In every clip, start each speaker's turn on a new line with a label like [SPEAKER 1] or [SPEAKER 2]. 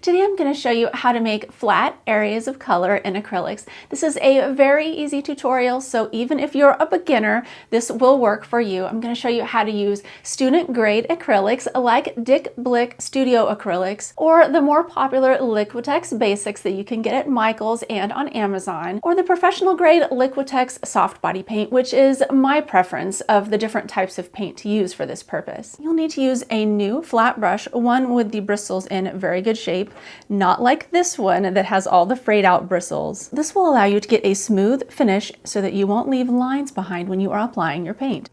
[SPEAKER 1] Today I'm going to show you how to make flat areas of color in acrylics. This is a very easy tutorial, so even if you're a beginner, this will work for you. I'm going to show you how to use student grade acrylics like Dick Blick Studio Acrylics, or the more popular Liquitex Basics that you can get at Michael's and on Amazon, or the professional grade Liquitex soft body paint, which is my preference of the different types of paint to use for this purpose. You'll need to use a new flat brush, one with the bristles in very good shape, not like this one that has all the frayed out bristles. This will allow you to get a smooth finish so that you won't leave lines behind when you are applying your paint.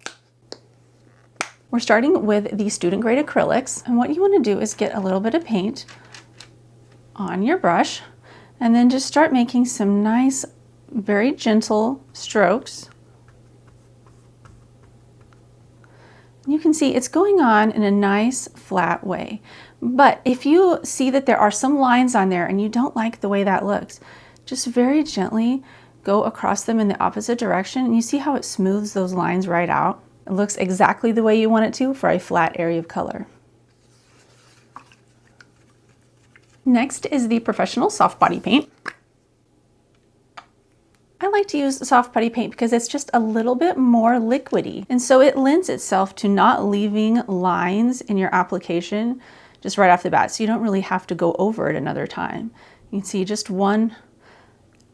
[SPEAKER 1] We're starting with the student grade acrylics, and what you want to do is get a little bit of paint on your brush and then just start making some nice, very gentle strokes. You can see it's going on in a nice flat way. But if you see that there are some lines on there and you don't like the way that looks, just very gently go across them in the opposite direction, and you see how it smooths those lines right out. It looks exactly the way you want it to for a flat area of color. Next is the professional soft body paint. I like to use soft putty paint because it's just a little bit more liquidy, and so it lends itself to not leaving lines in your application just right off the bat, so you don't really have to go over it another time. You can see just one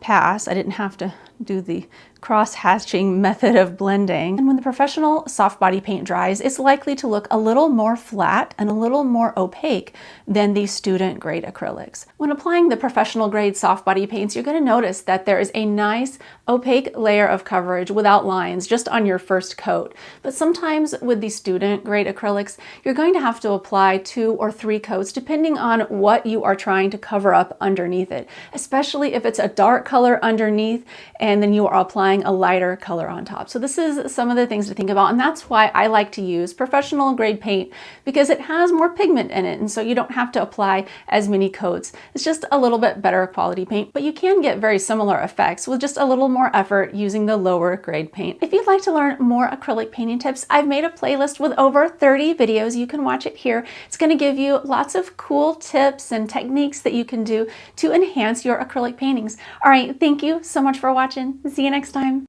[SPEAKER 1] pass. I didn't have to do the cross-hatching method of blending. And when the professional soft body paint dries, it's likely to look a little more flat and a little more opaque than the student grade acrylics. When applying the professional grade soft body paints, you're going to notice that there is a nice opaque layer of coverage without lines just on your first coat. But sometimes with the student grade acrylics, you're going to have to apply 2 or 3 coats depending on what you are trying to cover up underneath it, especially if it's a dark color underneath and then you are applying a lighter color on top. So this is some of the things to think about, and that's why I like to use professional grade paint, because it has more pigment in it, and so you don't have to apply as many coats. It's just a little bit better quality paint, but you can get very similar effects with just a little more effort using the lower grade paint. If you'd like to learn more acrylic painting tips, I've made a playlist with over 30 videos. You can watch it here. It's going to give you lots of cool tips and techniques that you can do to enhance your acrylic paintings. All right, thank you so much for watching. See you next time.